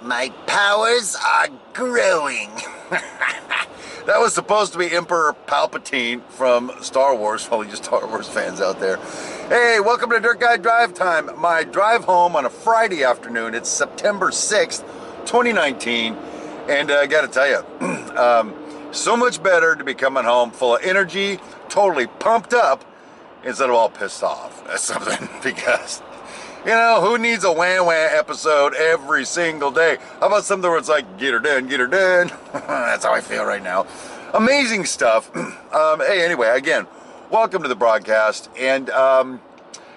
My powers are growing. That was supposed to be Emperor Palpatine from Star Wars, for all you Star Wars fans out there. Hey, welcome to Dirt Guy Drive Time. My drive home on a Friday afternoon. It's September 6th, 2019. And I gotta tell you, so much better to be coming home full of energy, totally pumped up, instead of all pissed off. That's something, because, you know, who needs a wah-wah episode every single day? How about something where it's like, get her done, get her done? That's how I feel right now. Amazing stuff. Hey, anyway, again, welcome to the broadcast. And a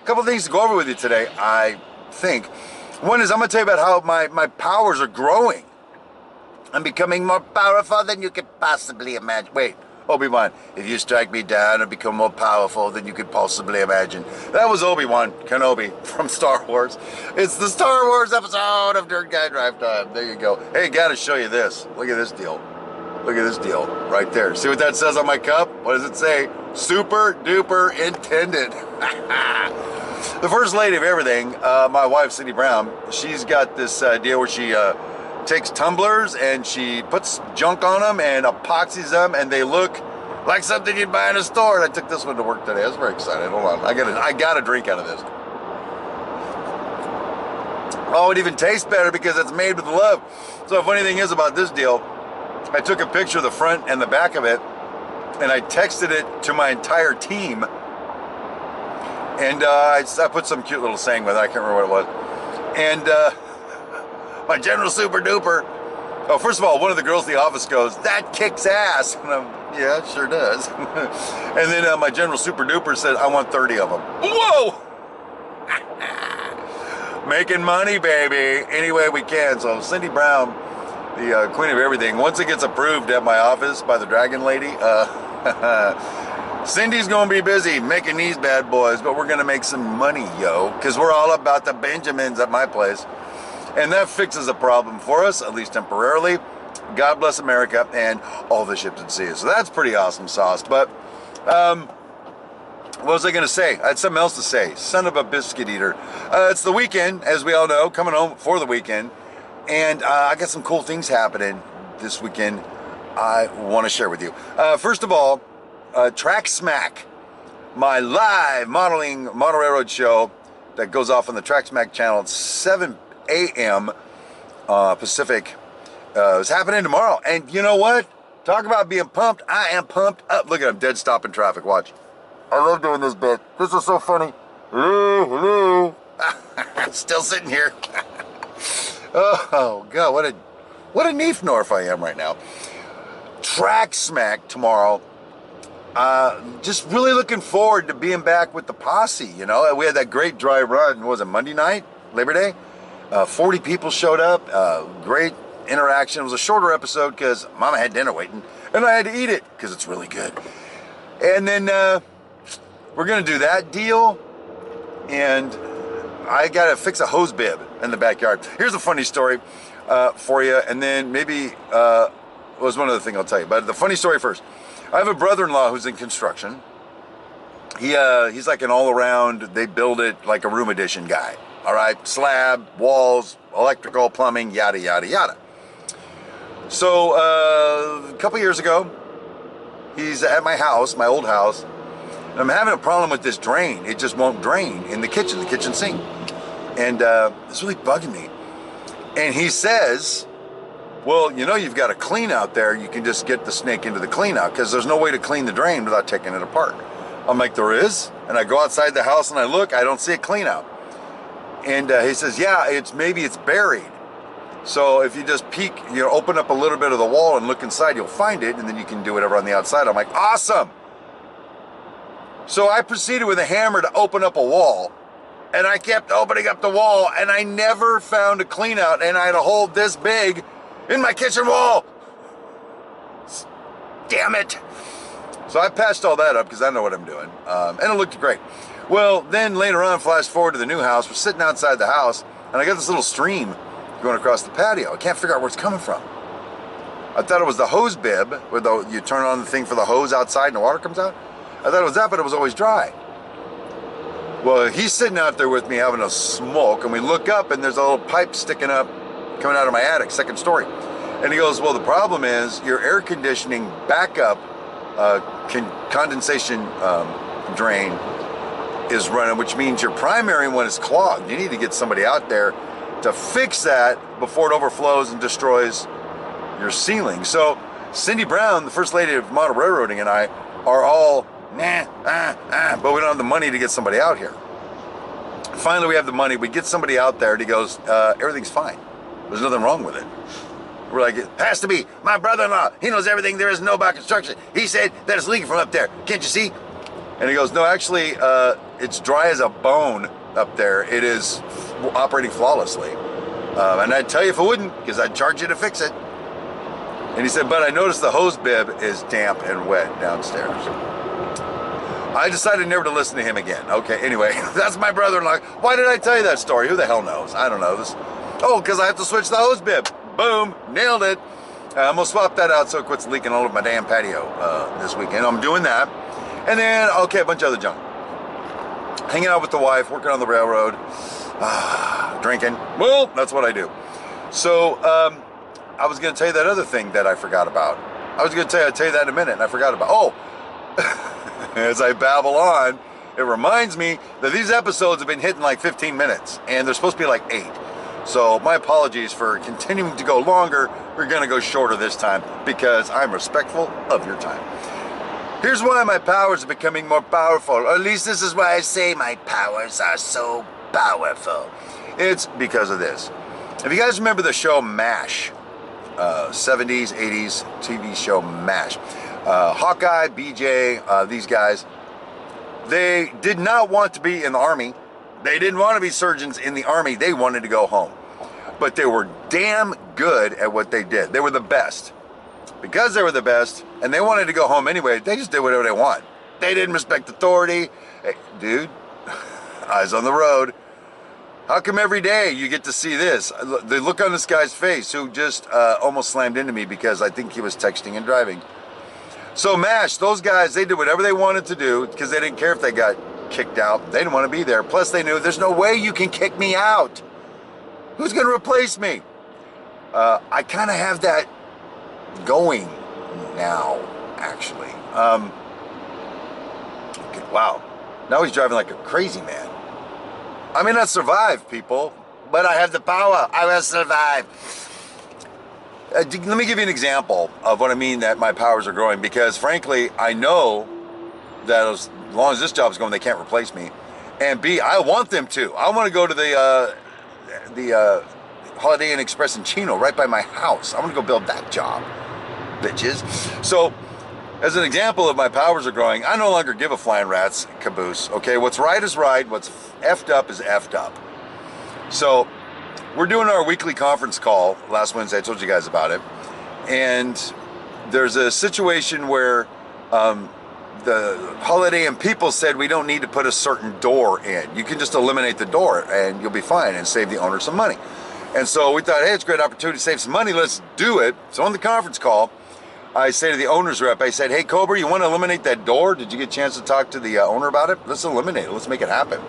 couple of things to go over with you today, I think. One is I'm going to tell you about how my powers are growing. I'm becoming more powerful than you could possibly imagine. Wait. Obi-Wan, if you strike me down and become more powerful than you could possibly imagine. That was Obi-Wan Kenobi from Star Wars. It's the Star Wars episode of Dirt Guy Drive Time. There you go. Hey, gotta show you this. Look at this deal. Look at this deal right there. See what that says on my cup? What does it say? Super duper intended. The first lady of everything, my wife, Cindy Brown, she's got this deal where she takes tumblers and she puts junk on them and epoxies them, and they look like something you'd buy in a store. And I took this one to work today. I was very excited. Hold on, I got a drink out of this. Oh, it even tastes better because it's made with love. So the funny thing is about this deal, I took a picture of the front and the back of it, and I texted it to my entire team, and I put some cute little saying with it. I can't remember what it was. And my General Super Duper. Oh, first of all, one of the girls in the office goes, "That kicks ass." And yeah, it sure does. And then my General Super Duper said, "I want 30 of them." Whoa! Making money, baby, any way we can. So Cindy Brown, the queen of everything, once it gets approved at my office by the Dragon Lady, Cindy's gonna be busy making these bad boys, but we're gonna make some money, yo, because we're all about the Benjamins at my place. And that fixes a problem for us, at least temporarily. God bless America and all the ships at sea. So that's pretty awesome sauce. But what was I going to say? I had something else to say. Son of a biscuit eater. It's the weekend, as we all know, coming home for the weekend. And I got some cool things happening this weekend I want to share with you. First of all, Track Smack, my live modeling model railroad show that goes off on the Track Smack channel at 7 a.m. Pacific. It's happening tomorrow. And you know what? Talk about being pumped. I am pumped up. Look at him, dead stop in traffic. Watch. I love doing this bit. This is so funny. Hello, hello. Still sitting here. Oh, God, what a neefnorf I am right now. Track Smack tomorrow. Just really looking forward to being back with the posse, you know. We had that great dry run. What was it, Monday night? Labor Day? 40 people showed up. Great interaction. It was a shorter episode because Mama had dinner waiting, and I had to eat it because it's really good. And then we're going to do that deal, and I got to fix a hose bib in the backyard. Here's a funny story for you, and then maybe was one other thing I'll tell you. But the funny story first. I have a brother-in-law who's in construction. He's like an all-around, they build it like a room addition guy. All right, slab, walls, electrical, plumbing, yada, yada, yada. So a couple years ago, he's at my house, my old house, and I'm having a problem with this drain. It just won't drain in the kitchen sink. And it's really bugging me. And he says, well, you know, you've got a clean out there. You can just get the snake into the clean out because there's no way to clean the drain without taking it apart. I'm like, there is? And I go outside the house and I look, I don't see a clean out. And he says, yeah, maybe it's buried. So if you just peek, you know, open up a little bit of the wall and look inside, you'll find it, and then you can do whatever on the outside. I'm like, awesome. So I proceeded with a hammer to open up a wall, and I kept opening up the wall, and I never found a clean out, and I had a hole this big in my kitchen wall. Damn it. So I patched all that up because I know what I'm doing, and it looked great. Well, then later on, flash forward to the new house. We're sitting outside the house, and I got this little stream going across the patio. I can't figure out where it's coming from. I thought it was the hose bib, where you turn on the thing for the hose outside and the water comes out. I thought it was that, but it was always dry. Well, he's sitting out there with me having a smoke, and we look up, and there's a little pipe sticking up coming out of my attic, second story. And he goes, well, the problem is your air conditioning backup condensation drain is running, which means your primary one is clogged. You need to get somebody out there to fix that before it overflows and destroys your ceiling. So Cindy Brown, the first lady of model railroading, and I are all, but we don't have the money to get somebody out here. Finally, we have the money. We get somebody out there, and he goes, everything's fine. There's nothing wrong with it. We're like, it has to be. My brother-in-law, he knows everything there is to know about construction. He said that it's leaking from up there. Can't you see? And he goes, no, actually, it's dry as a bone up there. It is operating flawlessly. And I'd tell you if it wouldn't, because I'd charge you to fix it. And he said, but I noticed the hose bib is damp and wet downstairs. I decided never to listen to him again. Okay, anyway, that's my brother-in-law. Why did I tell you that story? Who the hell knows? I don't know. Oh, because I have to switch the hose bib. Boom, nailed it. I'm gonna swap that out so it quits leaking all over my damn patio this weekend. I'm doing that. And then, okay, a bunch of other junk. Hanging out with the wife, working on the railroad, drinking. Well, that's what I do. So, I was gonna tell you that other thing that I forgot about. I'll tell you that in a minute, and I forgot about. Oh, as I babble on, it reminds me that these episodes have been hitting like 15 minutes, and they're supposed to be like 8. So my apologies for continuing to go longer. We're gonna go shorter this time because I'm respectful of your time. Here's why my powers are becoming more powerful, or at least this is why I say my powers are so powerful. It's because of this. If you guys remember the show MASH, 70s, 80s TV show MASH, Hawkeye, BJ, these guys, they did not want to be in the Army. They didn't want to be surgeons in the Army. They wanted to go home. But they were damn good at what they did. They were the best. Because they were the best, and they wanted to go home anyway, they just did whatever they want. They didn't respect authority. Hey, dude, eyes on the road. How come every day you get to see this? The look on this guy's face who just almost slammed into me because I think he was texting and driving. So MASH, those guys, they did whatever they wanted to do because they didn't care if they got kicked out. They didn't want to be there. Plus they knew there's no way you can kick me out. Who's going to replace me? I kind of have that going now, actually. Okay, wow. Now he's driving like a crazy man. I may not survive, people, but I have the power. I will survive. Let me give you an example of what I mean that my powers are growing, because frankly, I know that as long as this job's going, they can't replace me. And B, I want them to. I want to go to the Holiday Inn Express in Chino, right by my house. I want to go build that job, bitches. So, as an example of my powers are growing, I no longer give a flying rat's caboose. Okay, what's right is right. What's effed up is effed up. So, we're doing our weekly conference call. Last Wednesday, I told you guys about it. And there's a situation where the Holiday Inn people said we don't need to put a certain door in. You can just eliminate the door and you'll be fine and save the owner some money. And so we thought, hey, it's a great opportunity to save some money. Let's do it. So on the conference call, I say to the owner's rep, I said, hey, Cobra, you want to eliminate that door? Did you get a chance to talk to the owner about it? Let's eliminate it. Let's make it happen.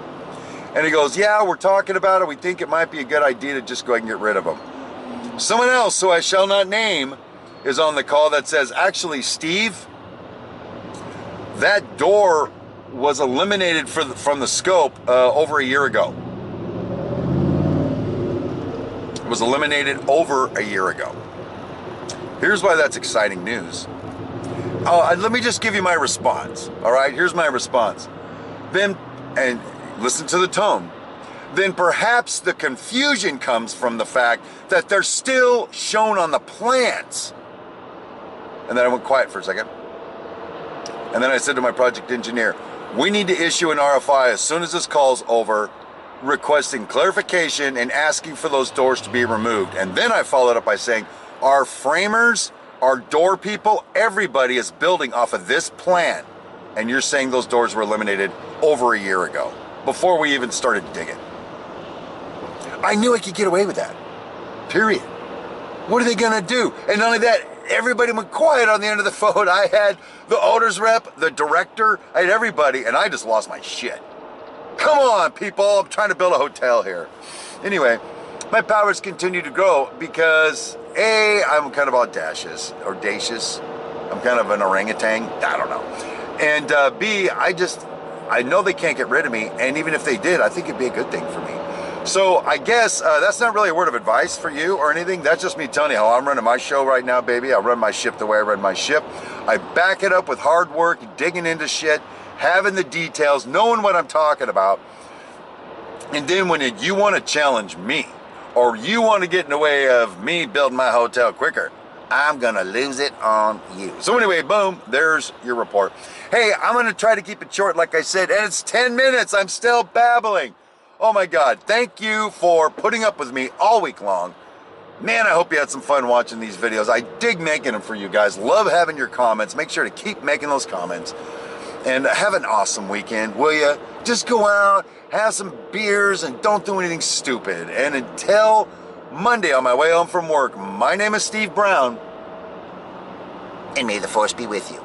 And he goes, yeah, we're talking about it. We think it might be a good idea to just go ahead and get rid of them. Someone else, who I shall not name, is on the call that says, actually, Steve, that door was eliminated from the scope over a year ago. It was eliminated over a year ago. Here's why that's exciting news. Let me just give you my response. All right, here's my response. Then, and listen to the tone. Then perhaps the confusion comes from the fact that they're still shown on the plans. And then I went quiet for a second. And then I said to my project engineer, we need to issue an RFI as soon as this call's over, requesting clarification and asking for those doors to be removed. And then I followed up by saying, our framers, our door people, everybody is building off of this plan. And you're saying those doors were eliminated over a year ago, before we even started digging. I knew I could get away with that, period. What are they gonna do? And not only that, everybody went quiet on the end of the phone. I had the owner's rep, the director, I had everybody, and I just lost my shit. Come on, people, I'm trying to build a hotel here. Anyway, my powers continue to grow because A, I'm kind of audacious. I'm kind of an orangutan. I don't know. And B, I know they can't get rid of me. And even if they did, I think it'd be a good thing for me. So I guess that's not really a word of advice for you or anything. That's just me telling you how I'm running my show right now, baby. I run my ship the way I run my ship. I back it up with hard work, digging into shit, having the details, knowing what I'm talking about. And then when you want to challenge me, or you want to get in the way of me building my hotel quicker, I'm going to lose it on you. So anyway, boom, there's your report. Hey, I'm going to try to keep it short, like I said, and it's 10 minutes. I'm still babbling. Oh my God, thank you for putting up with me all week long. Man, I hope you had some fun watching these videos. I dig making them for you guys. Love having your comments. Make sure to keep making those comments. And have an awesome weekend, will you? Just go out, have some beers, and don't do anything stupid. And until Monday on my way home from work, my name is Steve Brown, and may the force be with you.